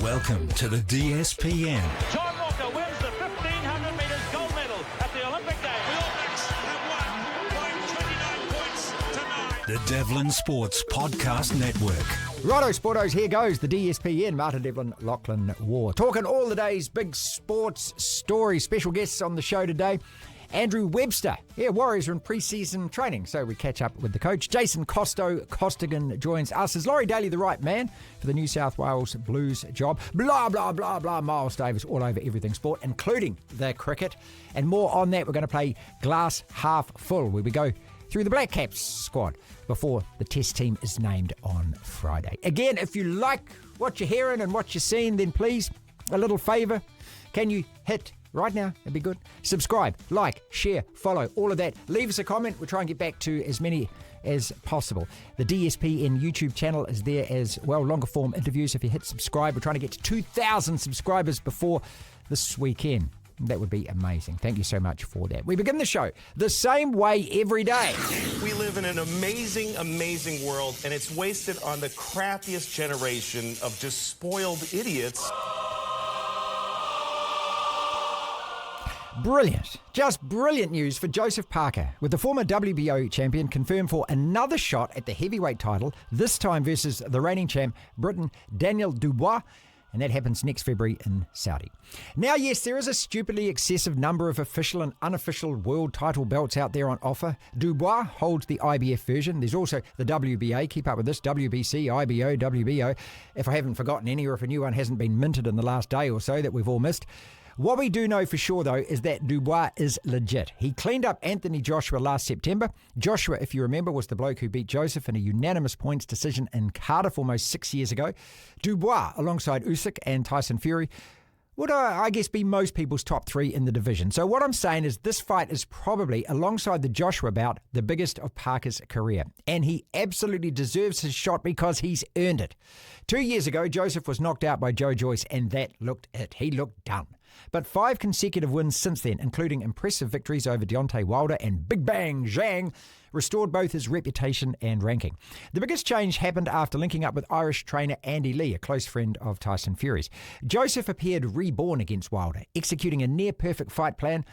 Welcome to the DSPN. John Walker wins the 1,500 metres gold medal at the Olympic Games. The All Blacks have won by 29 points tonight. The Devlin Sports Podcast Network. Righto, Sportos, here goes the DSPN. Marty, Devlin, Lachlan Waugh. Talking all the day's big sports stories. Special guests on the show today. Andrew Webster. Yeah, Warriors are in preseason training, so we catch up with the coach. Costo Costigan joins us. Is Laurie Daley the right man for the New South Wales Blues job? Blah, blah, blah, blah. Miles Davis all over everything sport, including the cricket. And more on that. We're going to play Glass Half Full, where we go through the Black Caps squad before the test team is named on Friday. Again, if you like what you're hearing and what you're seeing, then please, a little favour. Can you hit right now? It'd be good. Subscribe, like, share, follow, all of that. Leave us a comment. We'll try and get back to as many as possible. The DSPN YouTube channel is there as well. Longer form interviews. If you hit subscribe, we're trying to get to 2,000 subscribers before this weekend. That would be amazing. Thank you so much for that. We begin the show the same way every day. We live in an amazing, amazing world, and it's wasted on the crappiest generation of just spoiled idiots. Brilliant. Just brilliant news for Joseph Parker, with the former WBO champion confirmed for another shot at the heavyweight title, this time versus the reigning champ, Briton Daniel Dubois, and that happens next February in Saudi. Now, yes, there is a stupidly excessive number of official and unofficial world title belts out there on offer. Dubois holds the IBF version. There's also the WBA, keep up with this, WBC, IBO, WBO, if I haven't forgotten any or if a new one hasn't been minted in the last day or so that we've all missed. What we do know for sure, though, is that Dubois is legit. He cleaned up Anthony Joshua last September. Joshua, if you remember, was the bloke who beat Joseph in a unanimous points decision in Cardiff almost 6 years ago. Dubois, alongside Usyk and Tyson Fury, would, I guess, be most people's top three in the division. So what I'm saying is this fight is probably, alongside the Joshua bout, the biggest of Parker's career. And he absolutely deserves his shot because he's earned it. 2 years ago, Joseph was knocked out by Joe Joyce, and that looked it. He looked done. But 5 consecutive wins since then, including impressive victories over Deontay Wilder and Big Bang Zhang, restored both his reputation and ranking. The biggest change happened after linking up with Irish trainer Andy Lee, a close friend of Tyson Fury's. Joseph appeared reborn against Wilder, executing a near-perfect fight plan,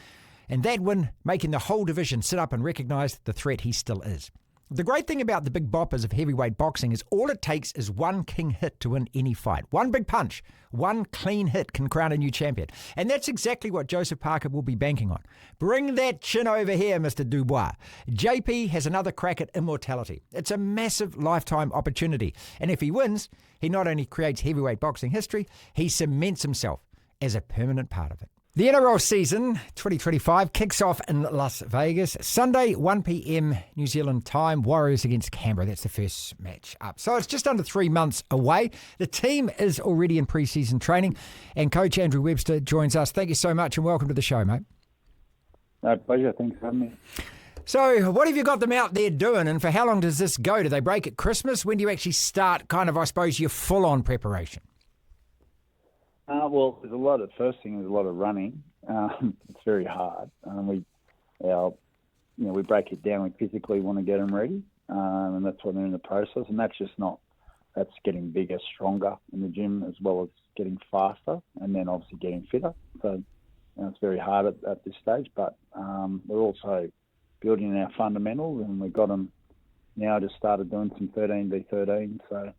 and that win making the whole division sit up and recognise the threat he still is. The great thing about the big boppers of heavyweight boxing is all it takes is one king hit to win any fight. One big punch, one clean hit can crown a new champion. And that's exactly what Joseph Parker will be banking on. Bring that chin over here, Mr. Dubois. JP has another crack at immortality. It's a massive lifetime opportunity. And if he wins, he not only creates heavyweight boxing history, he cements himself as a permanent part of it. The NRL season 2025 kicks off in Las Vegas. Sunday, 1 p.m. New Zealand time, Warriors against Canberra. That's the first match up. So it's just under 3 months away. The team is already in pre-season training, and Coach Andrew Webster joins us. Thank you so much and welcome to the show, mate. No, pleasure. Thanks for having me. So what have you got them out there doing, and for how long does this go? Do they break at Christmas? When do you actually start kind of, I suppose, your full-on preparation? Well, there's a lot of, first thing is a lot of running. It's very hard. We break it down. We physically want to get them ready, and that's what they're in the process. And that's getting bigger, stronger in the gym, as well as getting faster, and then obviously getting fitter. So it's very hard at this stage, but we're also building our fundamentals, and we've got them now just started doing some 13v13. So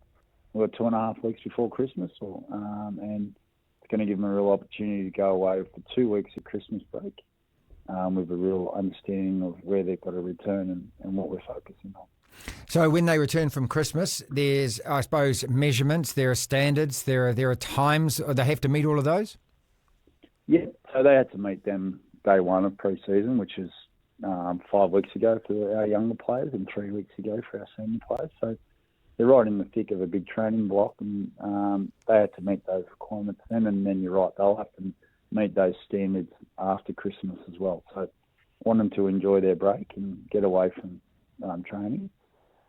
we've got 2.5 weeks before Christmas, and going to give them a real opportunity to go away for 2 weeks of Christmas break with a real understanding of where they've got to return and what we're focusing on. So when they return from Christmas, there's, I suppose, measurements, there are standards, there are times, or they have to meet all of those? Yeah, so they had to meet them day one of pre-season, which is 5 weeks ago for our younger players and 3 weeks ago for our senior players. So they're right in the thick of a big training block, and they had to meet those requirements then. And then you're right, they'll have to meet those standards after Christmas as well. So I want them to enjoy their break and get away from training.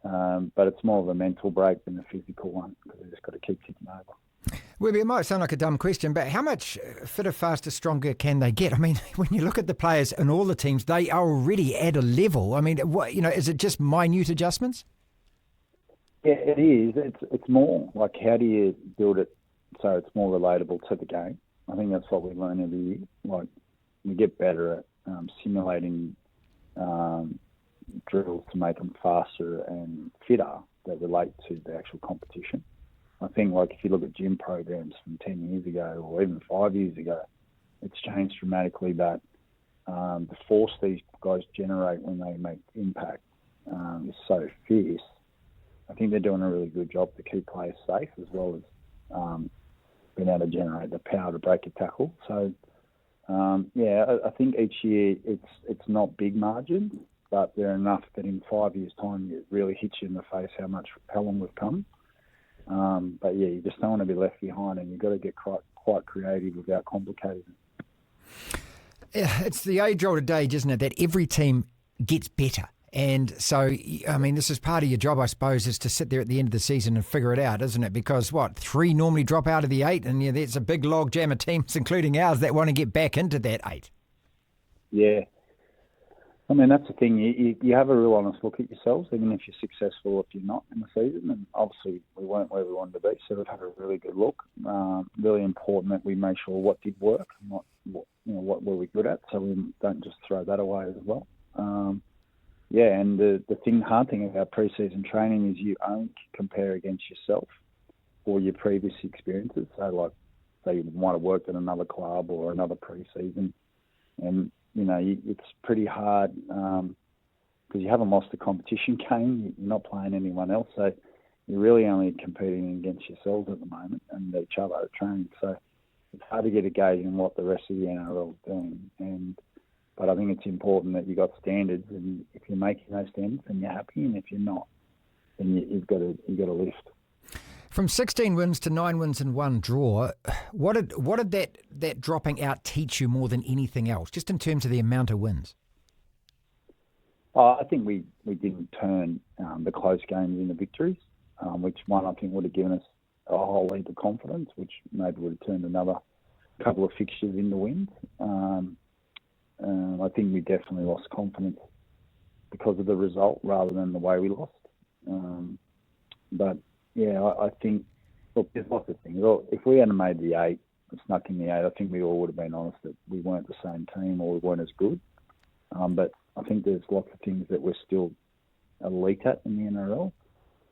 But it's more of a mental break than a physical one, because they've just got to keep ticking over. Well, it might sound like a dumb question, but how much fitter, faster, stronger can they get? I mean, when you look at the players and all the teams, they are already at a level. I mean, is it just minute adjustments? Yeah, it is. It's more like, how do you build it so it's more relatable to the game. I think that's what we learn every year. Like, we get better at simulating drills to make them faster and fitter that relate to the actual competition. I think, like, if you look at gym programs from 10 years ago or even 5 years ago, it's changed dramatically, but the force these guys generate when they make impact is so fierce. I think they're doing a really good job to keep players safe, as well as being able to generate the power to break a tackle. So, I think each year it's not big margins, but they're enough that in 5 years' time it really hits you in the face how long we've come. But yeah, you just don't want to be left behind, and you've got to get quite creative without complicating it. It's the age-old adage, isn't it, that every team gets better. And so, I mean, this is part of your job, I suppose, is to sit there at the end of the season and figure it out, isn't it? Because, 3 normally drop out of the 8, and there's a big log jam of teams, including ours, that want to get back into that 8. Yeah. I mean, that's the thing. You have a real honest look at yourselves, even if you're successful or if you're not in the season. And obviously, we weren't where we wanted to be, so we've had a really good look. Really important that we make sure what did work and what were we good at, so we don't just throw that away as well. And the hard thing about pre-season training is you only compare against yourself or your previous experiences. So, say you might have worked at another club or another pre-season, and it's pretty hard because you haven't lost a competition game. You're not playing anyone else, so you're really only competing against yourselves at the moment and each other at training. So it's hard to get a gauge on what the rest of the NRL is doing. But I think it's important that you've got standards, and if you're making those standards, then you're happy, and if you're not, then you've got to lift. From 16 wins to 9 wins and 1 draw, what did that dropping out teach you more than anything else, just in terms of the amount of wins? I think we didn't turn the close games into victories, which one I think would have given us a whole heap of confidence, which maybe would have turned another couple of fixtures into wins. I think we definitely lost confidence because of the result rather than the way we lost. But yeah, I think, look, there's lots of things. If we hadn't made the 8, snuck in the 8, I think we all would have been honest that we weren't the same team or we weren't as good. But I think there's lots of things that we're still elite at in the NRL.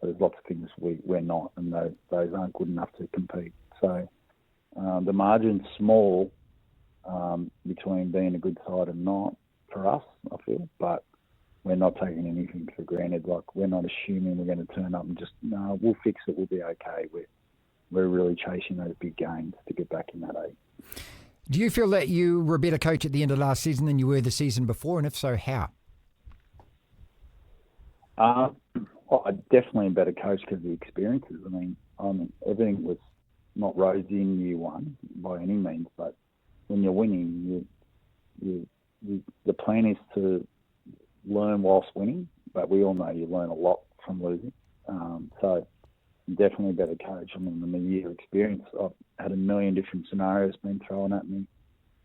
But there's lots of things we're not, and those aren't good enough to compete. So the margin's small between being a good side and not for us, I feel. But we're not taking anything for granted. Like, we're not assuming we're going to turn up and just, no, we'll fix it, we'll be okay. We're really chasing those big gains to get back in that 8. Do you feel that you were a better coach at the end of last season than you were the season before, and if so, how? Well, I'm definitely a better coach because of the experiences. I mean, everything was not rosy in year 1 by any means, but when you're winning, the plan is to learn whilst winning, but we all know you learn a lot from losing. So I'm definitely a better coach. I mean, in a year experience, I've had a million different scenarios being thrown at me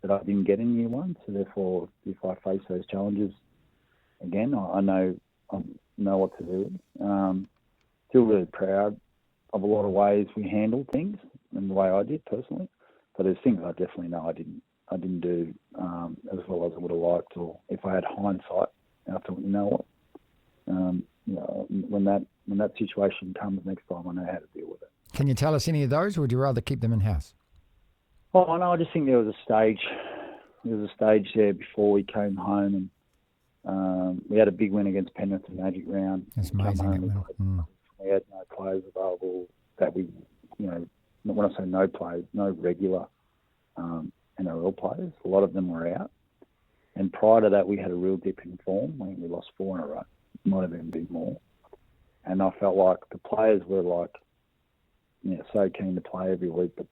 that I didn't get in year 1. So therefore, if I face those challenges again, I know what to do. Still really proud of a lot of ways we handled things and the way I did personally. But there's things I definitely know I didn't do as well as I would have liked, or if I had hindsight, I thought, when that situation comes next time, I know how to deal with it. Can you tell us any of those, or would you rather keep them in-house? Oh, no, I just think there was a stage. There was a stage there before we came home, and we had a big win against Penrith in the Magic round. That's amazing. We had no players available that we, when I say no players, no regular NRL players. A lot of them were out. And prior to that, we had a real dip in form. I think we lost 4 in a row. Might have been a bit more. And I felt like the players were so keen to play every week. But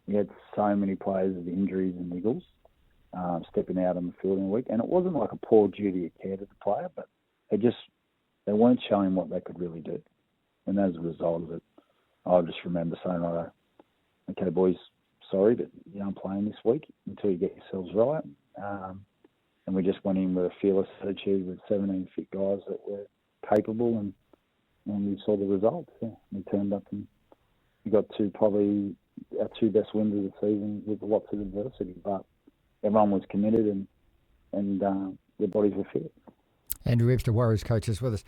we had so many players with injuries and niggles stepping out on the field in a week. And it wasn't like a poor duty of care to the player, but they weren't showing what they could really do. And as a result of it, I just remember saying, okay, boys, sorry, but you aren't playing this week until you get yourselves right. And we just went in with a fearless attitude with 17 fit guys that were capable, and we saw the results. Yeah. We turned up and we got to probably our 2 best wins of the season with lots of adversity, but everyone was committed and their bodies were fit. Andrew Webster, Warriors coach, is with us.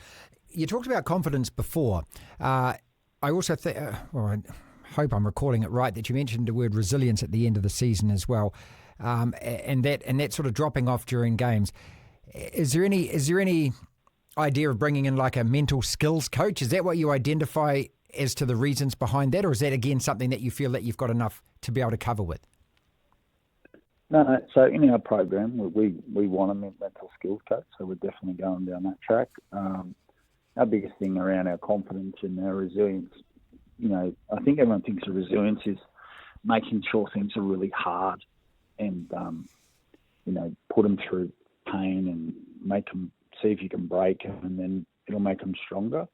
You talked about confidence before. I also think, I hope I'm recalling it right, that you mentioned the word resilience at the end of the season as well, and that sort of dropping off during games. Is there any idea of bringing in like a mental skills coach? Is that what you identify as to the reasons behind that, or is that again something that you feel that you've got enough to be able to cover with? No. So in our program, we want a mental skills coach, so we're definitely going down that track. Our biggest thing around our confidence and our resilience, I think everyone thinks of resilience is making sure things are really hard and, put them through pain and make them, see if you can break them, and then it'll make them stronger.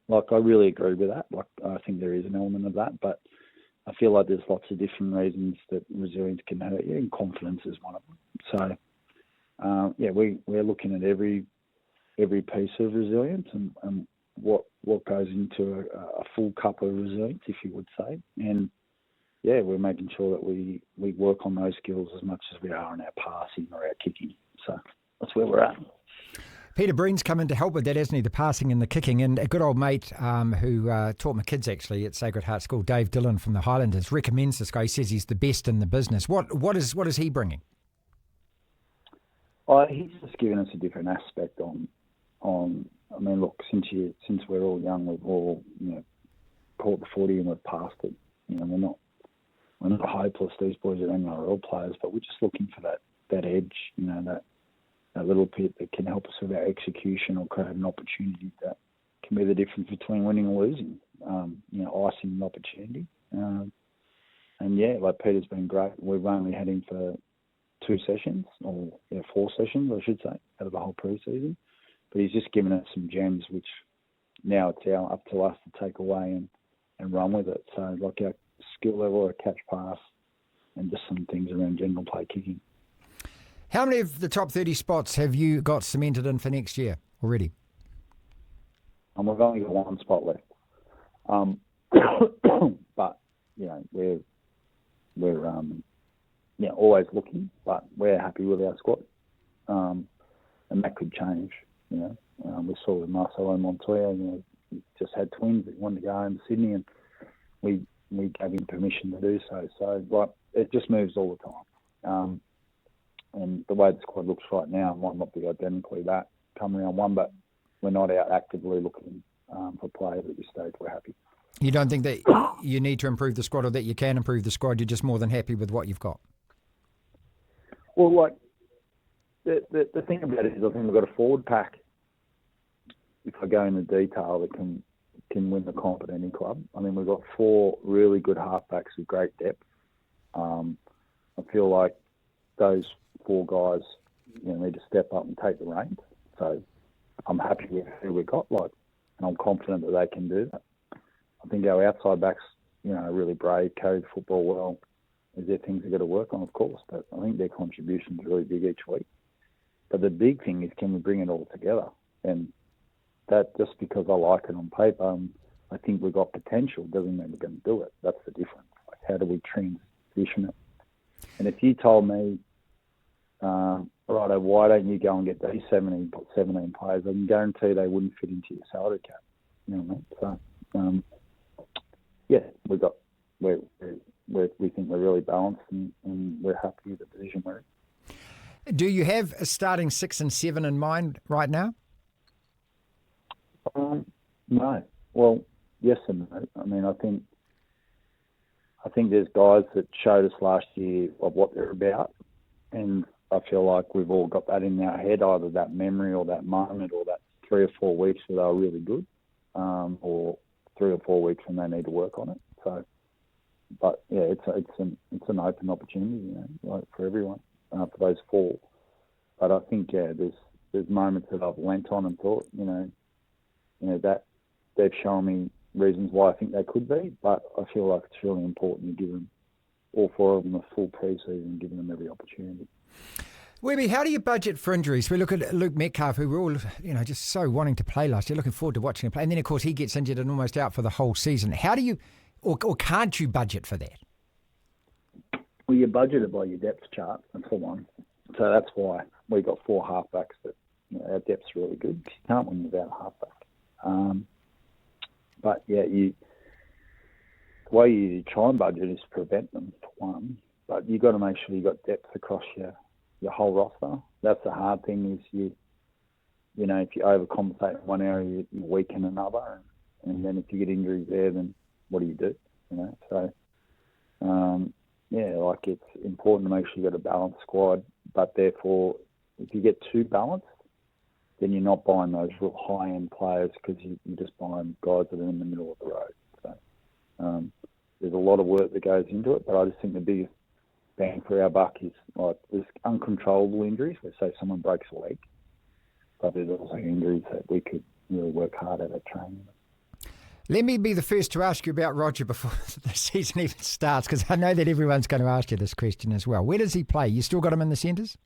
Like, I really agree with that. Like, I think there is an element of that, but I feel like there's lots of different reasons that resilience can hurt you, and confidence is one of them. So, we're looking at every piece of resilience and what goes into a full cup of resilience, if you would say. And, we're making sure that we work on those skills as much as we are in our passing or our kicking. So that's where we're at. Peter Breen's come in to help with that, hasn't he? The passing and the kicking. And a good old mate who taught my kids actually at Sacred Heart School, Dave Dillon from the Highlanders, recommends this guy. He says he's the best in the business. What is he bringing? He's just given us a different aspect on. I mean, look, since we're all young, we've all caught the footy and we've passed it. We're not hopeless. These boys are NRL players, but we're just looking for that edge. That little bit that can help us with our execution or create an opportunity that can be the difference between winning or losing. Icing an opportunity. Like Peter's been great. We've only had him for 2 sessions, or 4 sessions, I should say, out of the whole preseason. But he's just given us some gems, which now it's up to us to take away and run with it. So, like our skill level, our catch pass, and just some things around general play kicking. How many of the top 30 spots have you got cemented in for next year already? We've only got 1 spot left. But, we're always looking, but we're happy with our squad. And that could change, We saw with Marcelo Montoya, he just had twins. He wanted to go home to Sydney, and we gave him permission to do so. So, it just moves all the time. And the way the squad looks right now might not be identically that come round 1, but we're not out actively looking for players at this stage. We're happy. You don't think that you need to improve the squad, or that you can improve the squad? You're just more than happy with what you've got? Well, like, the thing about it is, I think we've got a forward pack, if I go into detail, that can win the comp at any club. I mean, we've got 4 really good halfbacks with great depth. I feel like those 4 guys need to step up and take the reins. So I'm happy with who we've got, and I'm confident that they can do that. I think our outside backs, are really brave, carry the football well. Is there things they've got to work on? Of course, but I think their contribution is really big each week. But the big thing is, can we bring it all together? And that, just because I like it on paper, I think we've got potential, doesn't mean we're going to do it. That's the difference. Like, how do we transition it? And if you told me, righto, why don't you go and get these 17 players? I can guarantee they wouldn't fit into your salary cap. You know what I mean? So, we think we're really balanced, and we're happy with the position we're in. Do you have a starting 6 and 7 in mind right now? No. Well, yes and no. I mean, I think there's guys that showed us last year of what they're about, and I feel like we've all got that in our head, either that memory or that moment or that 3 or 4 weeks where they were really good, or 3 or 4 weeks when they need to work on it. So, but yeah, it's an open opportunity, for everyone, for those 4. But I think there's moments that I've leant on and thought, that they've shown me reasons why I think they could be. But I feel like it's really important to give them, all 4 of them, a full pre-season, giving them every opportunity. Webby, how do you budget for injuries? We look at Luke Metcalf, who we're all, just so wanting to play last year, looking forward to watching him play. And then, of course, he gets injured and almost out for the whole season. How do you, or can't you budget for that? Well, you're budgeted by your depth chart, and for one. So that's why we got 4 halfbacks. That our depth's really good. You can't win without a halfback. But yeah, the way you try and budget is to prevent them, for one. But you've got to make sure you've got depth across your whole roster. That's the hard thing is if you overcompensate in one area, you weaken another. And then if you get injuries there, then what do you do? So, it's important to make sure you've got a balanced squad. But therefore, if you get too balanced, then you're not buying those real high-end players because you're just buying guys that are in the middle of the road. So there's a lot of work that goes into it, but I just think the biggest bang for our buck is like there's uncontrollable injuries, where say someone breaks a leg, but there's also injuries that we could really work hard at training. Let me be the first to ask you about Roger before the season even starts, because I know that everyone's going to ask you this question as well. Where does he play? You still got him in the centres?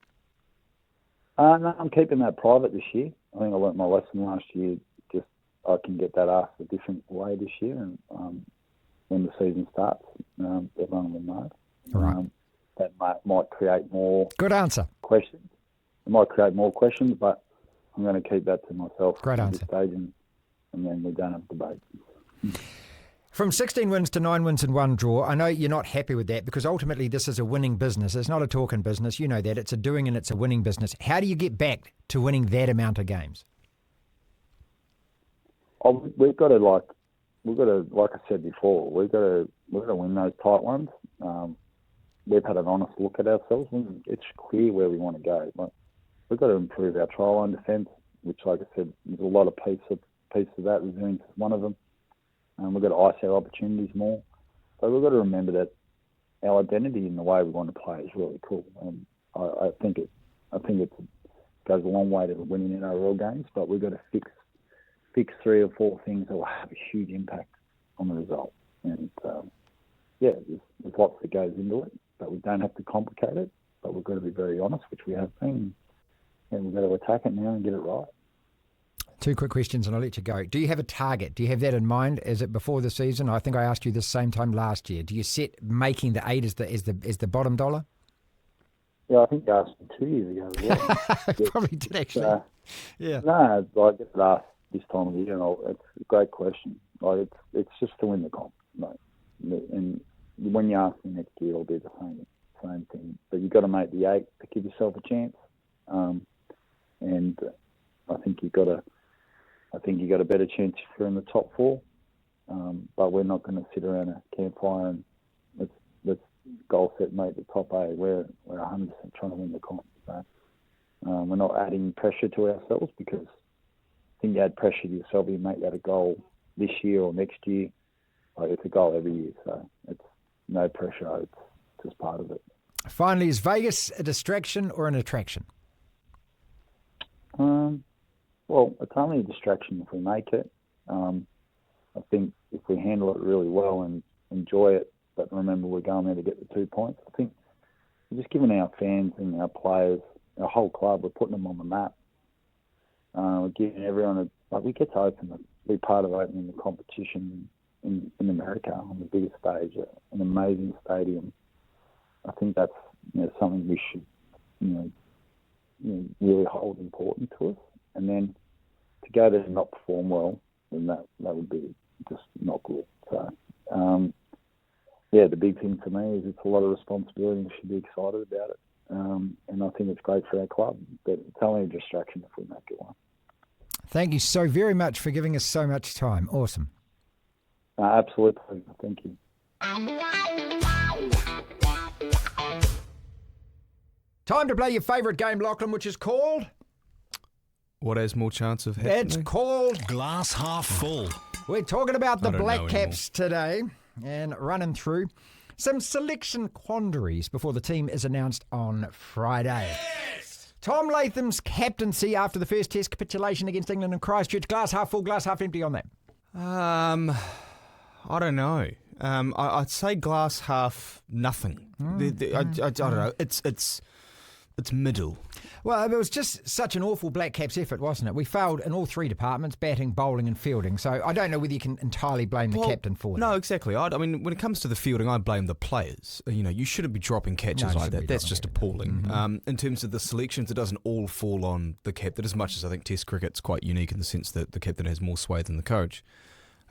No, I'm keeping that private this year. I think I learnt my lesson last year. Just I can get that asked a different way this year, and when the season starts, everyone will know. Right. That might create more. Good answer. Questions. It might create more questions, but I'm going to keep that to myself. Great at answer. this stage, and then we don't have debate. From 16 wins to 9 wins and 1 draw, I know you're not happy with that because ultimately this is a winning business. It's not a talking business. You know that. It's a doing and it's a winning business. How do you get back to winning that amount of games? We've got to, like I said before, we've got to win those tight ones. We've had an honest look at ourselves, and it's clear where we want to go. Like, we've got to improve our try line defence, which, like I said, there's a lot of piece of that. Resilience is one of them. We've got to ice our opportunities more. So we've got to remember that our identity and the way we want to play is really cool. And I think it goes a long way to winning in our real games. But we've got to fix 3 or 4 things that will have a huge impact on the result. And there's lots that goes into it, but we don't have to complicate it. But we've got to be very honest, which we have been, and we've got to attack it now and get it right. 2 quick questions and I'll let you go. Do you have a target? Do you have that in mind? Is it before the season? I think I asked you this same time last year. Do you set making the 8 as the bottom dollar? Yeah, I think you asked me 2 years ago as well. Probably did actually. Yeah. No, I get it asked this time of year, and it's a great question. Like it's just to win the comp, mate. And when you ask me next year, it'll be the same thing. But you've got to make the 8 to give yourself a chance. And I think you've got a better chance if you're in the top 4. But we're not going to sit around a campfire and let's goal set make the top 8. We're 100% trying to win the comp. So, we're not adding pressure to ourselves, because I think you add pressure to yourself, you make that a goal this year or next year. Like, it's a goal every year, so it's no pressure. It's just part of it. Finally, is Vegas a distraction or an attraction? Well, it's only a distraction if we make it. I think if we handle it really well and enjoy it, but remember we're going there to get the 2 points, I think we're just giving our fans and our players, our whole club, we're putting them on the map. We're giving everyone we get to be part of opening the competition in America on the biggest stage, an amazing stadium. I think that's something we should really hold important to us. And then to go there and not perform well, then that would be just not good. So, the big thing for me is it's a lot of responsibility and we should be excited about it. And I think it's great for our club, but it's only a distraction if we make it one. Thank you so very much for giving us so much time. Awesome. Absolutely. Thank you. Time to play your favourite game, Lachlan, which is called... What has more chance of happening? It's called... Glass half full. We're talking about the I don't Black know Caps today and running through some selection quandaries before the team is announced on Friday. Yes! Tom Latham's captaincy after the first test capitulation against England in Christchurch. Glass half full, glass half empty on that. I don't know. I'd say glass half nothing. I don't know. It's it's middle. Well, it was just such an awful Black Caps effort, wasn't it? We failed in all three departments, batting, bowling and fielding. So I don't know whether you can entirely blame the captain for that. No, exactly. I mean, when it comes to the fielding, I blame the players. You shouldn't be dropping catches like that. That's just appalling. In terms of the selections, it doesn't all fall on the captain, as much as I think Test cricket's quite unique in the sense that the captain has more sway than the coach.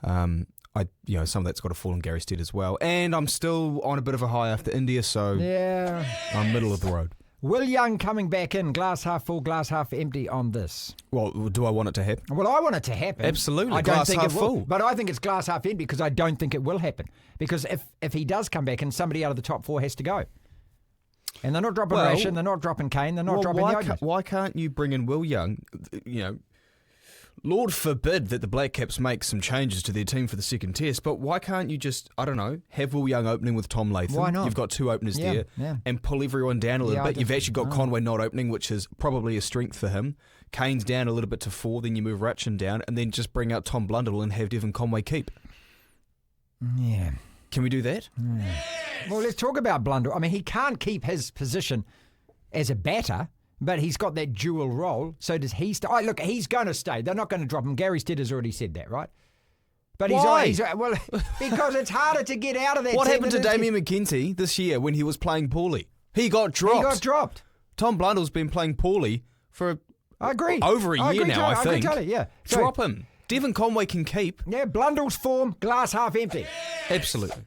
Some of that's got to fall on Gary Stead as well. And I'm still on a bit of a high after India, so yeah, I'm middle of the road. Will Young coming back in, glass half full, glass half empty on this? Well, do I want it to happen? Well, I want it to happen. Absolutely, I don't glass think half it will, full. but I think it's glass half empty because I don't think it will happen. Because if he does come back in, somebody out of the top four has to go. And they're not dropping Ration, they're not dropping Kane, they're not dropping Yogi. Why can't you bring in Will Young? Lord forbid that the Black Caps make some changes to their team for the second test, but why can't you just, I don't know, have Will Young opening with Tom Latham? Why not? You've got two openers there and pull everyone down a little bit. You've actually got Conway not opening, which is probably a strength for him. Kane's down a little bit to 4, then you move Ratchin down, and then just bring out Tom Blundell and have Devon Conway keep. Yeah. Can we do that? Yeah. Well, let's talk about Blundell. I mean, he can't keep his position as a batter, but he's got that dual role. So does he stay? Look, he's going to stay. They're not going to drop him. Gary Stead has already said that, right? But Why? Well, because it's harder to get out of that. What happened to Damien McKenzie this year when he was playing poorly? He got dropped. Tom Blundell's been playing poorly for I agree. over a year now, I think. I agree totally, yeah. Drop him. Devon Conway can keep. Yeah, Blundell's form, glass half empty. Absolutely.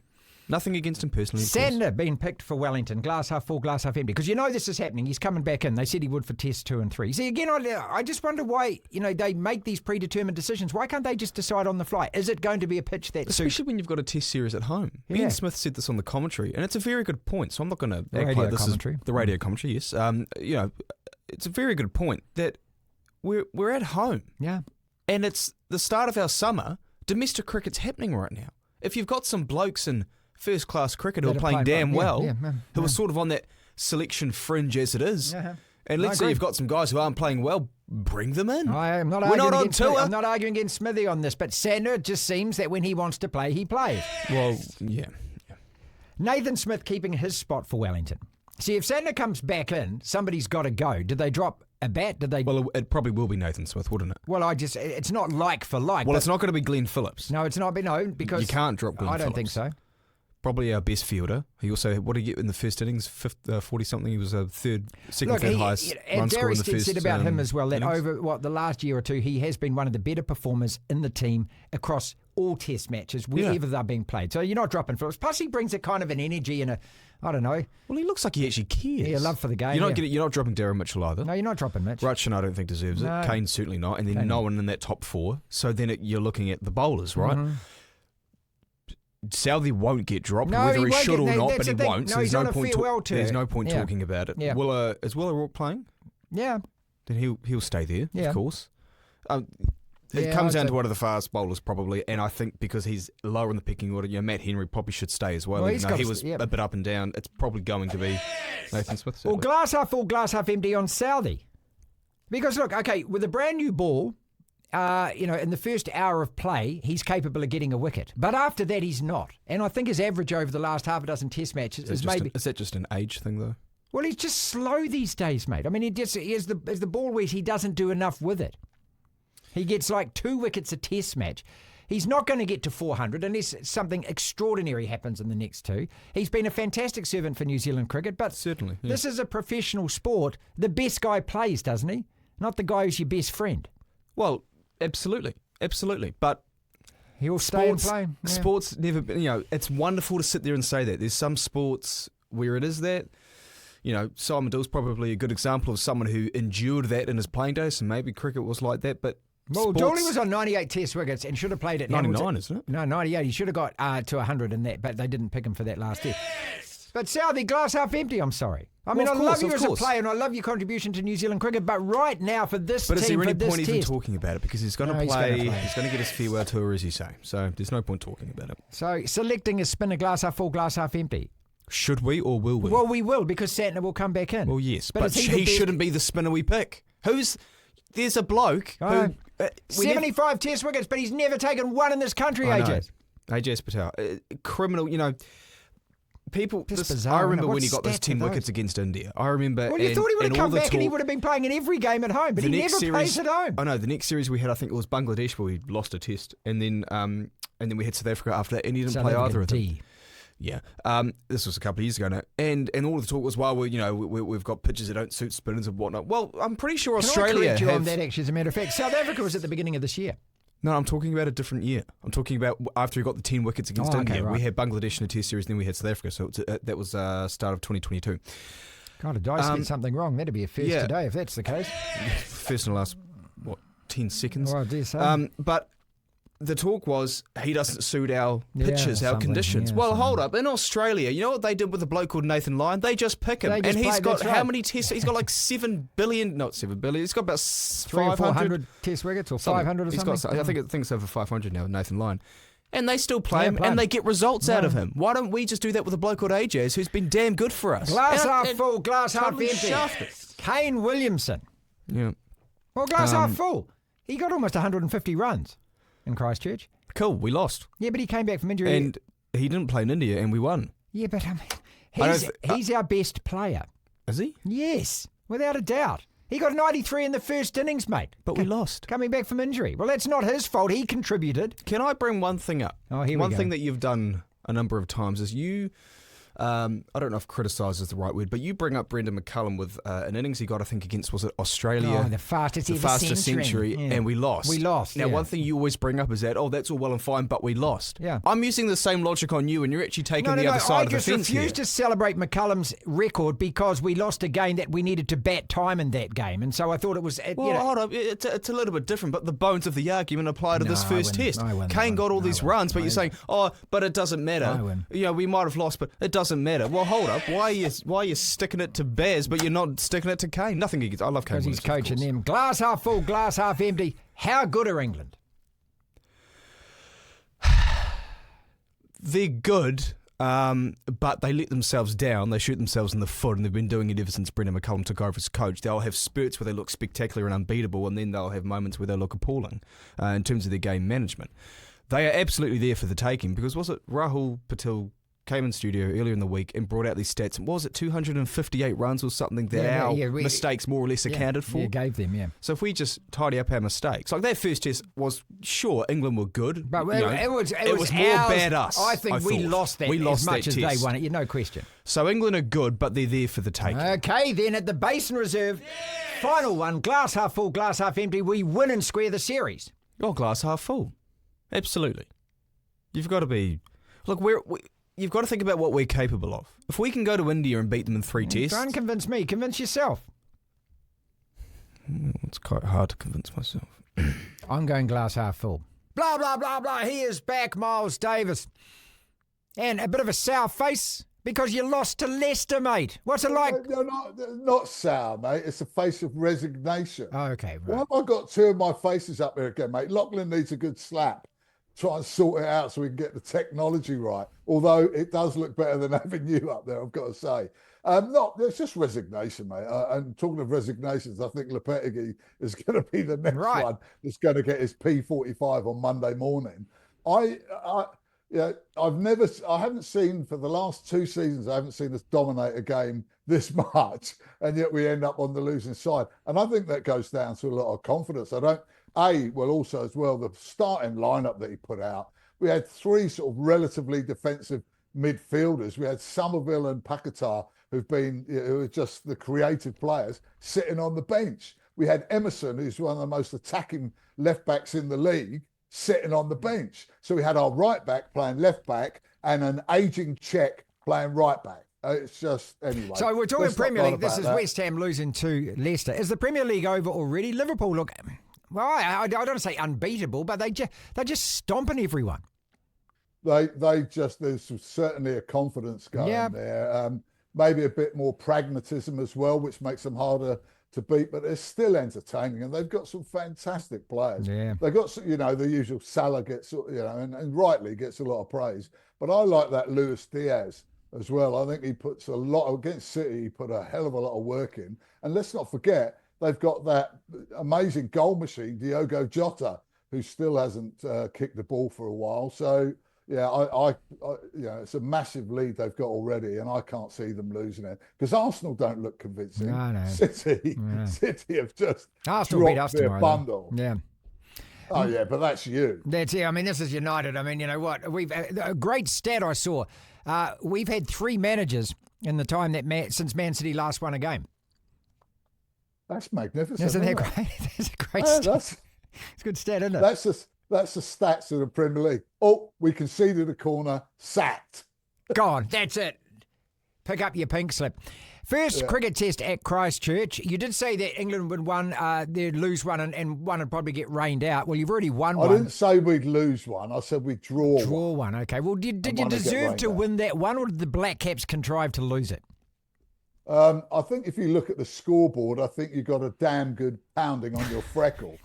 Nothing against him personally. Sandner being picked for Wellington, glass half full, glass half empty. Because this is happening. He's coming back in. They said he would for Test 2 and 3. See, again, I just wonder why they make these predetermined decisions. Why can't they just decide on the fly? Is it going to be a pitch that suits? Especially when you've got a Test series at home. Yeah. Ben Smith said this on the commentary, and it's a very good point. So I'm not going to act like this commentary. is the radio commentary. Yes, it's a very good point that we're at home. Yeah, and it's the start of our summer. Domestic cricket's happening right now. If you've got some blokes in first-class cricket who are playing damn well, who are sort of on that selection fringe as it is, and let's say you've got some guys who aren't playing well, bring them in. We're not on tour. I'm not arguing against Smithy on this, but Sandner just seems that when he wants to play, he plays. Well, yeah. Nathan Smith keeping his spot for Wellington. See, if Sandner comes back in, somebody's got to go. Did they drop a bat? Did they? Well, it probably will be Nathan Smith, wouldn't it? Well, it's not like for like. Well, it's not going to be Glenn Phillips. No, it's not. No, because you can't drop Glenn Phillips. I don't think so. Probably our best fielder. He also, what did he get in the first innings? 40-something. He was a second, third highest run scorer in the first. Said about him as well that over the last year or two, he has been one of the better performers in the team across all Test matches wherever they're being played. So you're not dropping Phillips. Plus, he brings a kind of an energy and I don't know. Well, he looks like he actually cares. Yeah, love for the game. You're not dropping Darren Mitchell either. No, you're not dropping Mitch. Ratchin, I don't think deserves it. Kane certainly not. And then no one in that top 4. So then you're looking at the bowlers, right? Mm-hmm. Southey won't get dropped, whether he should or not, but he won't. So there's no point talking about it. Yeah. Is Willa Rourke playing? Yeah. Then he'll stay there, of course. It comes down to one of the fast bowlers probably, and I think because he's lower in the pecking order, Matt Henry probably should stay as well. Even though he was a bit up and down, it's probably going to be Nathan Smith. Well, glass half full, glass half empty on Southey. Because look, okay, with a brand new ball, in the first hour of play, he's capable of getting a wicket. But after that, he's not. And I think his average over the last half a dozen Test matches is maybe... Is that just an age thing, though? Well, he's just slow these days, mate. I mean, he has the ball where he doesn't do enough with it. He gets like 2 wickets a Test match. He's not going to get to 400 unless something extraordinary happens in the next 2. He's been a fantastic servant for New Zealand cricket, but certainly, this is a professional sport. The best guy plays, doesn't he? Not the guy who's your best friend. Well, absolutely. But he'll stay and play. Yeah. Sports never been, it's wonderful to sit there and say that. There's some sports where it is that. Simon Dill's probably a good example of someone who endured that in his playing days, and maybe cricket was like that, but Dooley was on 98 Test wickets and should have played at 99, isn't it? No, 98. He should have got to 100 in that, but they didn't pick him for that last Test. But Southey, glass half empty, I'm sorry. I love you as a player and I love your contribution to New Zealand cricket, but right now for this team, is there any for this point test, even talking about it? Because he's going to play. He's going to get his farewell tour, as you say. So there's no point talking about it. So selecting a spinner, glass half full, glass half empty. Should we or will we? Well, we will because Santner will come back in. Well, yes, but he shouldn't be the spinner we pick. There's a bloke who... 75 Test wickets, but he's never taken one in this country, AJ. AJ Patel. Criminal, bizarre, I remember what when he got those stats 10 are wickets those? against India. I remember. Well, you thought he would have come back and he talk, would have been playing in every game at home, but he never plays at home. I know the next series we had, I think it was Bangladesh, where we lost a test, and then we had South Africa after that, and he didn't play either of them. Yeah, this was a couple of years ago now, and all the talk was, well, we've got pitches that don't suit spinners and whatnot. Well, I'm pretty sure Australia. Can I correct you on that? Actually, as a matter of fact, South Africa was at the beginning of this year. No, I'm talking about a different year. I'm talking about after he got the 10 wickets against India. Right. We had Bangladesh in a test series, and then we had South Africa. So that was start of 2022. God, did I get something wrong? That'd be a first today if that's the case. First in the last 10 seconds. Oh, I dare say. But the talk was he doesn't suit our pitches, our conditions. Well, hold up. In Australia, you know what they did with a bloke called Nathan Lyon? They just pick him. And he's got how many tests? He's got like 7 billion, not 7 billion. He's got about 300 or 400 test wickets or 500 or something. I think it's over 500 now with Nathan Lyon. And they still play him, and they get results out of him. Why don't we just do that with a bloke called AJs who's been damn good for us? Glass half full, glass half totally empty. shafted. Kane Williamson. Yeah. Well, glass half full. He got almost 150 runs in Christchurch. Cool, we lost. Yeah, but he came back from injury. And he didn't play in India, and we won. Yeah, but he's our best player. Is he? Yes, without a doubt. He got 93 in the first innings, mate. But we lost. Coming back from injury. Well, that's not his fault. He contributed. Can I bring one thing up? Oh, here we go. One thing that you've done a number of times is you... I don't know if criticise is the right word, but you bring up Brendan McCullum with an innings he got, I think, against, was it Australia? Oh, the fastest century, yeah. and we lost. Now, one thing you always bring up is that, that's all well and fine, but we lost. Yeah. I'm using the same logic on you, and you're actually taking the other side of the fence here. I just refuse to celebrate McCullum's record because we lost a game that we needed to bat time in that game, and so I thought it was... hold up, it's a little bit different, but the bones of the argument apply to this first test. Kane got all these runs, but you're saying, but it doesn't matter. We might have lost, but it doesn't matter. Well, hold up. Why are you sticking it to Baz, but you're not sticking it to Kane? Nothing against. I love Kane. Because he's coaching them. Glass half full, glass half empty. How good are England? They're good, but they let themselves down. They shoot themselves in the foot, and they've been doing it ever since Brendan McCullum took over as coach. They'll have spurts where they look spectacular and unbeatable, and then they'll have moments where they look appalling in terms of their game management. They are absolutely there for the taking because was it Rahul Patel came in studio earlier in the week and brought out these stats. Was it 258 runs or something that mistakes more or less accounted for? Yeah, gave them, yeah. So if we just tidy up our mistakes, like that first test was, sure, England were good. But it was more bad us. I think we lost that as much as they won it, no question. So England are good, but they're there for the taking. Okay, then at the Basin Reserve, final one, glass half full, glass half empty, we win and square the series. Oh, glass half full. Absolutely. You've got to be... Look, you've got to think about what we're capable of. If we can go to India and beat them in 3 tests... Don't convince me. Convince yourself. It's quite hard to convince myself. I'm going glass half full. Blah, blah, blah, blah. He is back, Miles Davis. And a bit of a sour face because you lost to Leicester, mate. What's it like? No, not sour, mate. It's a face of resignation. Oh, okay, right. Why have I got 2 of my faces up here again, mate? Lachlan needs a good slap. Try and sort it out so we can get the technology right. Although it does look better than having you up there, I've got to say. It's just resignation, mate. And talking of resignations, I think Lopetegui is going to be the next one that's going to get his P45 on Monday morning. I haven't seen for the last 2 seasons, I haven't seen us dominate a game this much, and yet we end up on the losing side. And I think that goes down to a lot of confidence. Also as well, the starting lineup that he put out, we had 3 sort of relatively defensive midfielders. We had Somerville and Paquetá, who are just the creative players, sitting on the bench. We had Emerson, who's one of the most attacking left-backs in the league, sitting on the bench. So we had our right-back playing left-back and an ageing Czech playing right-back. It's just, anyway. So we're talking Premier League. This is West Ham losing to Leicester. Is the Premier League over already? Liverpool look... Well, I don't want to say unbeatable, but they're just stomping everyone. There's certainly a confidence going there. Maybe a bit more pragmatism as well, which makes them harder to beat, but they're still entertaining, and they've got some fantastic players. Yeah. They've got, the usual Salah gets, and rightly gets a lot of praise, but I like that Luis Diaz as well. I think he puts a lot, against City, he put a hell of a lot of work in. And let's not forget, they've got that amazing goal machine, Diogo Jota, who still hasn't kicked the ball for a while. So, it's a massive lead they've got already, and I can't see them losing it because Arsenal don't look convincing. No. City have just Arsenal beat us their tomorrow, bundle. though. Yeah. Oh yeah, but that's you. That's it. I mean, this is United. I mean, you know what? We've a great stat I saw. We've had 3 managers in the time that since Man City last won a game. That's magnificent. Isn't that it? great? That's a great stat. It's a good stat, isn't it? That's the stats of the Premier League. Oh, we conceded a corner, sacked. Gone. That's it. Pick up your pink slip. First cricket test at Christchurch. You did say that England would they'd lose one and one would probably get rained out. Well, you've already won one. I didn't say we'd lose one. I said we'd draw one. Okay. Well, did you deserve to win that one, or did the Black Caps contrive to lose it? I think if you look at the scoreboard, I think you got a damn good pounding on your freckle.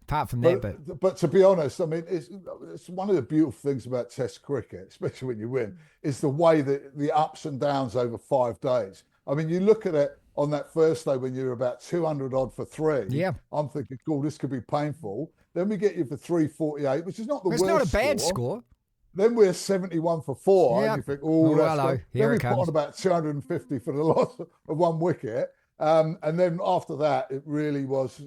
Apart from that, but to be honest, I mean, it's one of the beautiful things about Test cricket, especially when you win, is the way that the ups and downs over 5 days. I mean, you look at it on that first day when you're about 200 odd for 3. Yeah, I'm thinking, cool, this could be painful. Then we get you for 348, which is not the worst. It's not a bad score. Then we're 71 for 4, and you think, hello, then we put on about 250 for the loss of 1 wicket. And then after that, it really was,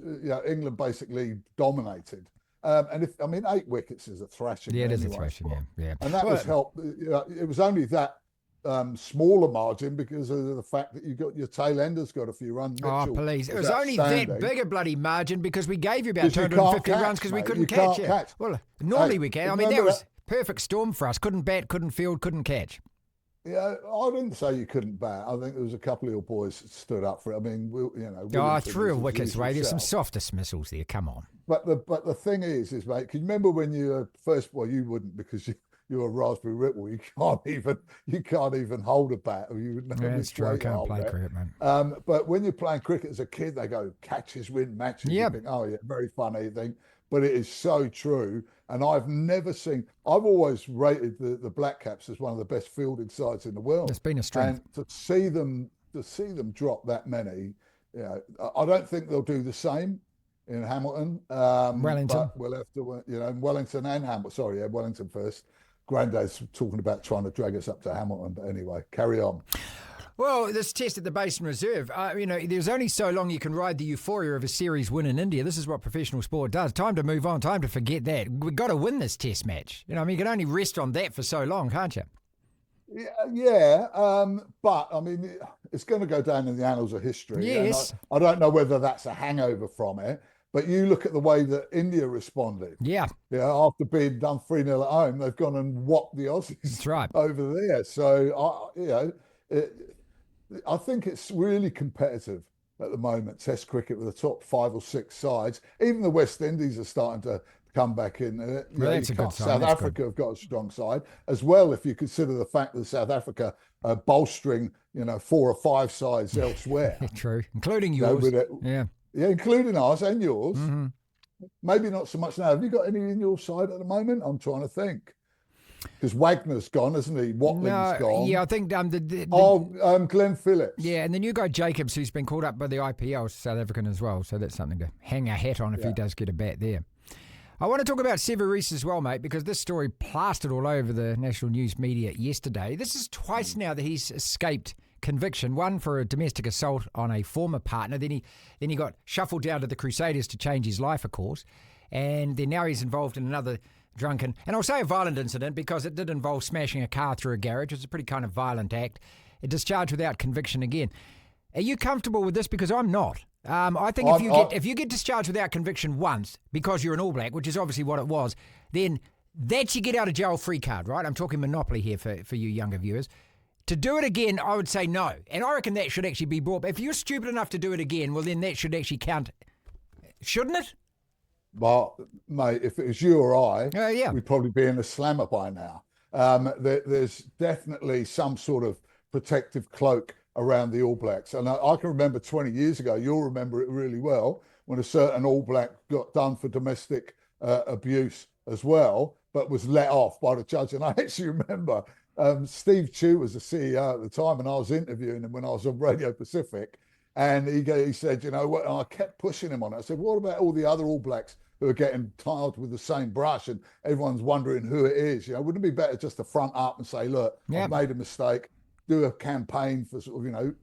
England basically dominated. And 8 wickets is a thrashing. Yeah, it is a thrashing, yeah. And that was helped. It was only that smaller margin because of the fact that you got your tail enders got a few runs. Mitchell please. It was only that big a bloody margin because we gave you about 250 runs because we couldn't catch it. Well, normally we can. I mean, that was perfect storm for us. Couldn't bat, couldn't field, couldn't catch. Yeah, I didn't say you couldn't bat. I think there was a couple of your boys that stood up for it. I mean, 3 wickets away. There's some soft dismissals there. Come on. But the thing is, mate, can you remember when you you wouldn't because you're a Raspberry Ripple. You can't even hold a bat. Or you wouldn't. That's true. I can't play cricket, man. But when you're playing cricket as a kid, they go catches, win matches. Yeah. You think, oh yeah, very funny thing. But it is so true. And I've always rated the Black Caps as one of the best fielding sides in the world. It's been a strength. And to see them drop that many, I don't think they'll do the same in Hamilton. Wellington. But we'll have to, Wellington and Hamilton. Sorry, Wellington first. Granddad's talking about trying to drag us up to Hamilton. But anyway, carry on. Well, this test at the Basin Reserve, there's only so long you can ride the euphoria of a series win in India. This is what professional sport does. Time to move on. Time to forget that. We've got to win this test match. You can only rest on that for so long, can't you? Yeah. But, I mean, it's going to go down in the annals of history. Yes. I don't know whether that's a hangover from it, but you look at the way that India responded. Yeah. After being done 3-0 at home, they've gone and whopped the Aussies That's right. over there. So, I think it's really competitive at the moment, Test cricket with the top 5 or 6 sides. Even the West Indies are starting to come back in. That's a good sign. South Africa have got a strong side as well. If you consider the fact that South Africa are bolstering, 4 or 5 sides elsewhere. True, including yours. Yeah, including ours and yours. Mm-hmm. Maybe not so much now. Have you got any in your side at the moment? I'm trying to think. Because Wagner's gone, isn't he? Watling's gone. Yeah, I think Glenn Phillips. Yeah, and the new guy Jacobs, who's been called up by the IPL, is South African as well. So that's something to hang a hat on if he does get a bat there. I want to talk about Sevu Reece as well, mate, because this story plastered all over the national news media yesterday. This is twice now that he's escaped conviction. One for a domestic assault on a former partner. Then he got shuffled down to the Crusaders to change his life, of course, and then now he's involved in another drunken, and I'll say a violent incident because it did involve smashing a car through a garage. It's a pretty kind of violent act. A discharge without conviction again. Are you comfortable with this? Because I'm not. I think if you get discharged without conviction once because you're an All Black, which is obviously what it was, then that's your get out of jail free card, right? I'm talking Monopoly here for you younger viewers. To do it again, I would say no. And I reckon that should actually be brought. If you're stupid enough to do it again, well, then that should actually count. Shouldn't it? Well, mate, if it was you or I, we'd probably be in a slammer by now. There's definitely some sort of protective cloak around the All Blacks. And I can remember 20 years ago, you'll remember it really well, when a certain All Black got done for domestic abuse as well, but was let off by the judge. And I actually remember Steve Chu was the CEO at the time, and I was interviewing him when I was on Radio Pacific. And he said, you know what? And I kept pushing him on it. I said, what about all the other All Blacks who are getting tiled with the same brush and everyone's wondering who it is. Wouldn't it be better just to front up and say, look, I've made a mistake, do a campaign for sort of,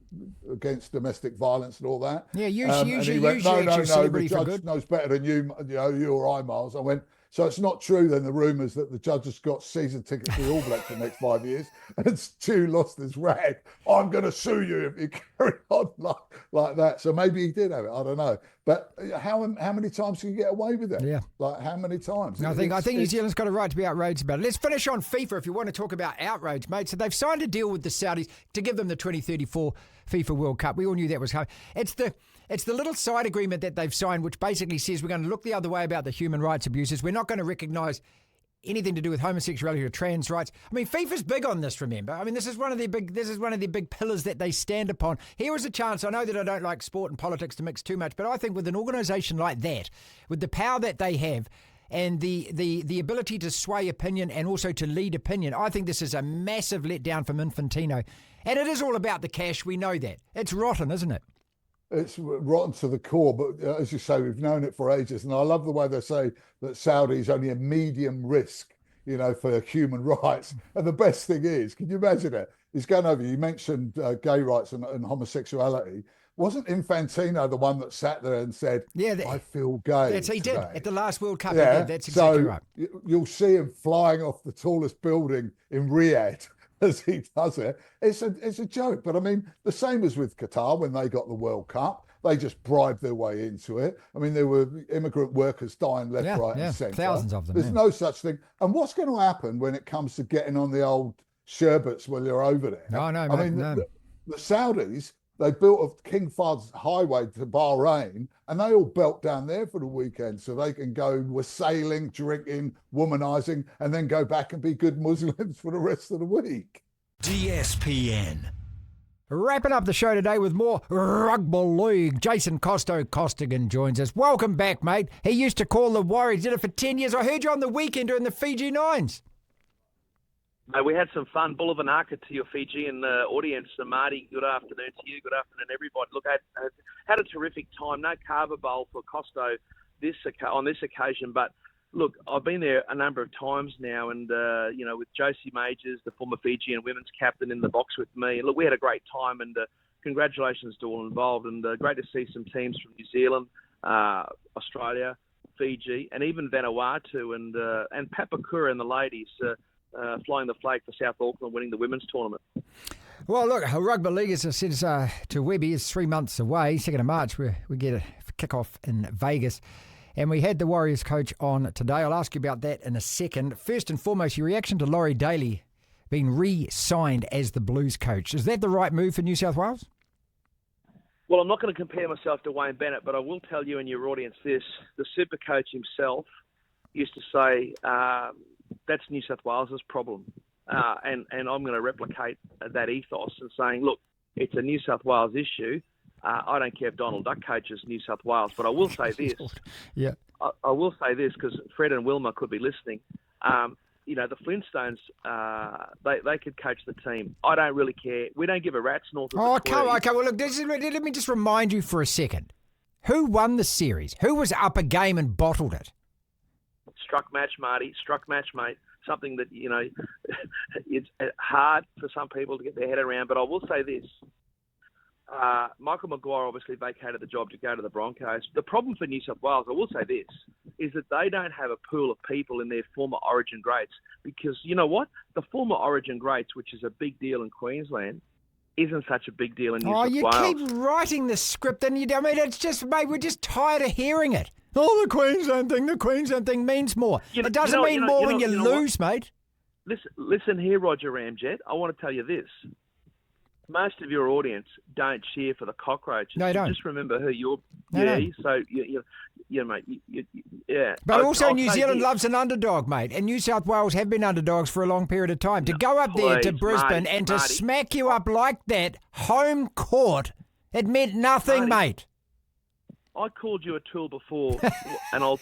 against domestic violence and all that. Yeah, use no, celebrity the for judge good. knows better than you, you or I, Miles. I went, so it's not true then, the rumours that the judge has got season tickets for the All Blacks for the next 5 years and Stu lost his rag. I'm going to sue you if you carry on like that. So maybe he did have it. I don't know. But how many times can you get away with that? Yeah. Like how many times? I think New Zealand's got a right to be outraged about it. Let's finish on FIFA if you want to talk about outrage, mate. So they've signed a deal with the Saudis to give them the 2034 FIFA World Cup. We all knew that was coming. It's the little side agreement that they've signed, which basically says we're going to look the other way about the human rights abuses. We're not going to recognise anything to do with homosexuality or trans rights. I mean, FIFA's big on this, remember? I mean, this is one of their big pillars that they stand upon. Here is a chance. I know that I don't like sport and politics to mix too much, but I think with an organisation like that, with the power that they have and the ability to sway opinion and also to lead opinion, I think this is a massive letdown from Infantino. And it is all about the cash. We know that. It's rotten, isn't it? It's rotten to the core, but as you say, we've known it for ages. And I love the way they say that Saudi is only a medium risk, for human rights. And the best thing is, can you imagine it? He's going over, you mentioned gay rights and homosexuality. Wasn't Infantino the one that sat there and said, I feel gay? Yes, he did. At the last World Cup, yeah. He did. That's exactly right. You'll see him flying off the tallest building in Riyadh as he does it. It's a joke. But I mean, the same as with Qatar when they got the World Cup. They just bribed their way into it. I mean, there were immigrant workers dying left, right and centre. Thousands of them. There's no such thing. And what's going to happen when it comes to getting on the old sherbets while you're over there? No, I mean, the Saudis, they built a King Fahd's highway to Bahrain and they all belt down there for the weekend so they can go wassailing, drinking, womanising, and then go back and be good Muslims for the rest of the week. DSPN. Wrapping up the show today with more Rugby League. Jason Costo Costigan joins us. Welcome back, mate. He used to call the Warriors, did it for 10 years. I heard you on the weekend during the Fiji Nines. We had some fun. Bulavanaka to your Fijian audience. Marty, good afternoon to you. Good afternoon, everybody. Look, I had a terrific time. No carver bowl for Costo on this occasion, but look, I've been there a number of times now, and with Josie Majors, the former Fijian women's captain, in the box with me. And look, we had a great time, and congratulations to all involved. And great to see some teams from New Zealand, Australia, Fiji, and even Vanuatu, and Papakura and the ladies flying the flag for South Auckland, winning the women's tournament. Well, look, Rugby League, as I said to Webby, is 3 months away. 2nd of March, we get a kick-off in Vegas. And we had the Warriors coach on today. I'll ask you about that in a second. First and foremost, your reaction to Laurie Daley being re-signed as the Blues coach. Is that the right move for New South Wales? Well, I'm not going to compare myself to Wayne Bennett, but I will tell you and your audience this. The super coach himself used to say, that's New South Wales' problem. And I'm going to replicate that ethos and saying, look, it's a New South Wales issue. I don't care if Donald Duck coaches New South Wales, but I will say this. Yeah, I will say this because Fred and Wilma could be listening. The Flintstones, they could coach the team. I don't really care. We don't give a rat's north of the okay. Well, look, let me just remind you for a second. Who won the series? Who was up a game and bottled it? Struck match, Marty. Struck match, mate. Something that, it's hard for some people to get their head around. But I will say this. Michael Maguire obviously vacated the job to go to the Broncos. The problem for New South Wales, I will say this, is that they don't have a pool of people in their former Origin greats because, you know what? The former Origin greats, which is a big deal in Queensland, isn't such a big deal in New South Wales. You keep writing the script and it's just, mate, we're just tired of hearing it. Oh, the Queensland thing means more. It doesn't mean more when you lose, mate. Listen here, Roger Ramjet. I want to tell you this. Most of your audience don't cheer for the Cockroaches. No, don't. Just remember who you're. So mate. But also, New Zealand loves an underdog, mate, and New South Wales have been underdogs for a long period of time. To go up there to Brisbane and to smack you up like that, home court, it meant nothing, mate. I called you a tool before, and I'll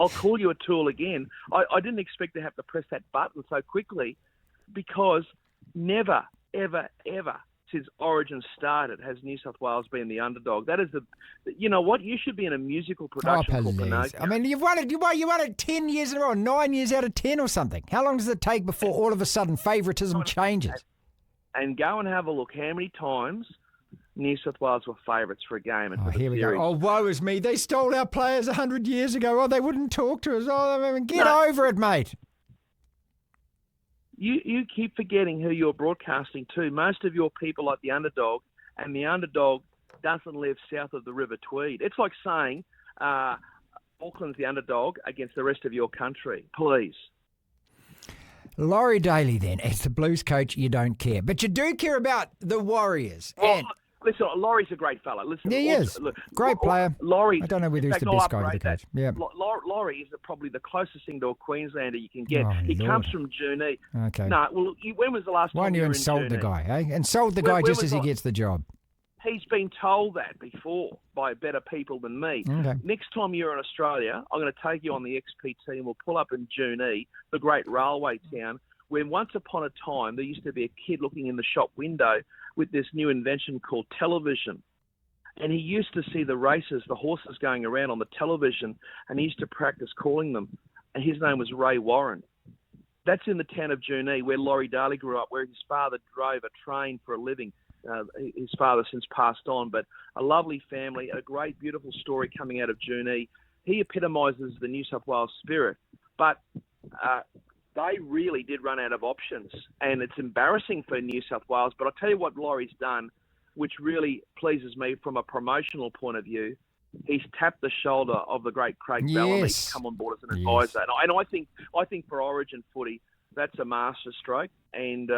call you a tool again. I didn't expect to have to press that button so quickly, because never, ever, ever since Origin started has New South Wales been the underdog. That is you know what? You should be in a musical production called Pinocchio. I mean, you won it 10 years in a row, 9 years out of 10 or something. How long does it take before all of a sudden favouritism changes? And go and have a look how many times New South Wales were favourites for a game. And Here we go. Oh, woe is me. They stole our players 100 years ago. Oh, they wouldn't talk to us. Oh, I mean, get over it, mate. You keep forgetting who you're broadcasting to. Most of your people like the underdog, and the underdog doesn't live south of the River Tweed. It's like saying Auckland's the underdog against the rest of your country. Please. Laurie Daley, then, as the Blues coach, you don't care. But you do care about the Warriors. Well, listen, Laurie's a great fella. Listen, yeah, he is. Great player. Laurie, I don't know whether he's the best guy with the coach. Yeah. Laurie is probably the closest thing to a Queenslander you can get. He comes from Junee. Okay. No, well, when was the last time Why don't you were insult in the Junee? guy, eh? Insult the guy just as he gets the job. He's been told that before by better people than me. Okay. Next time you're in Australia, I'm going to take you on the XPT and we'll pull up in Junee, the great railway town, where once upon a time there used to be a kid looking in the shop window with this new invention called television. And he used to see the races, the horses going around on the television, and he used to practice calling them. And his name was Ray Warren. That's in the town of Junee, where Laurie Daley grew up, where his father drove a train for a living. His father since passed on, but a lovely family, a great, beautiful story coming out of Junee. He epitomises the New South Wales spirit, but they really did run out of options, and it's embarrassing for New South Wales. But I'll tell you what Laurie's done, which really pleases me from a promotional point of view. He's tapped the shoulder of the great Craig Bellamy to come on board as an advisor. And I think for Origin footy, that's a masterstroke. And,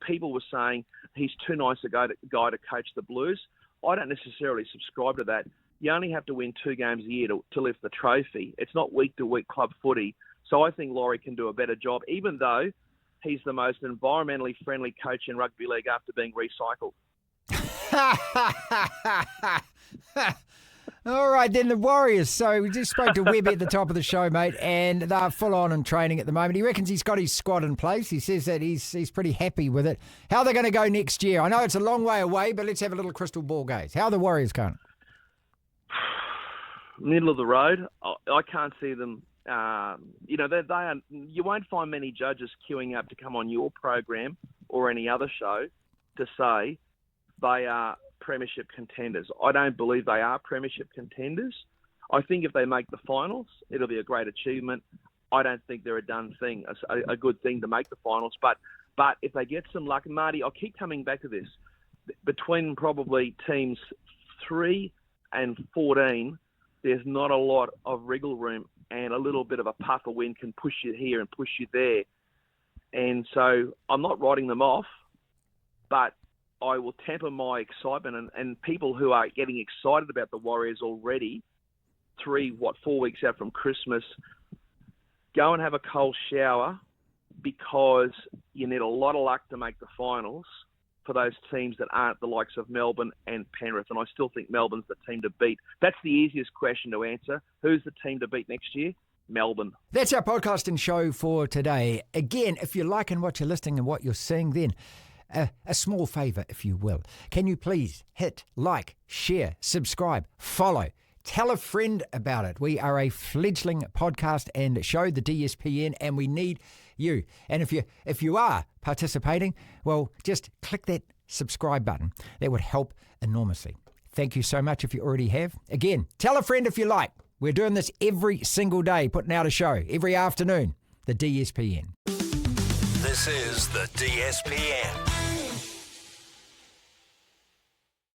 people were saying he's too nice a guy to coach the Blues. I don't necessarily subscribe to that. You only have to win 2 games a year to lift the trophy. It's not week-to-week club footy. So I think Laurie can do a better job, even though he's the most environmentally friendly coach in rugby league after being recycled. All right, then the Warriors. So we just spoke to Webby at the top of the show, mate, and they're full on in training at the moment. He reckons he's got his squad in place. He says that he's pretty happy with it. How are they going to go next year? I know it's a long way away, but let's have a little crystal ball gaze. How are the Warriors going? Middle of the road. I can't see them. They are. You won't find many judges queuing up to come on your program or any other show to say they are premiership contenders. I don't believe they are premiership contenders. I think if they make the finals, it'll be a great achievement. I don't think they're a done thing, a good thing to make the finals. But if they get some luck, Marty, I'll keep coming back to this. Between probably teams 3 and 14, there's not a lot of wriggle room, and a little bit of a puff of wind can push you here and push you there. And so I'm not writing them off, but I will temper my excitement, and people who are getting excited about the Warriors already, 4 weeks out from Christmas, go and have a cold shower, because you need a lot of luck to make the finals for those teams that aren't the likes of Melbourne and Penrith. And I still think Melbourne's the team to beat. That's the easiest question to answer. Who's the team to beat next year? Melbourne. That's our podcast and show for today. Again, if you're liking what you're listening and what you're seeing, then a small favour, if you will. Can you please hit like, share, subscribe, follow, tell a friend about it. We are a fledgling podcast and show, the DSPN, and we need you. And if you are participating, well, just click that subscribe button. That would help enormously. Thank you so much if you already have. Again, tell a friend if you like. We're doing this every single day, putting out a show every afternoon. The DSPN. This is the DSPN.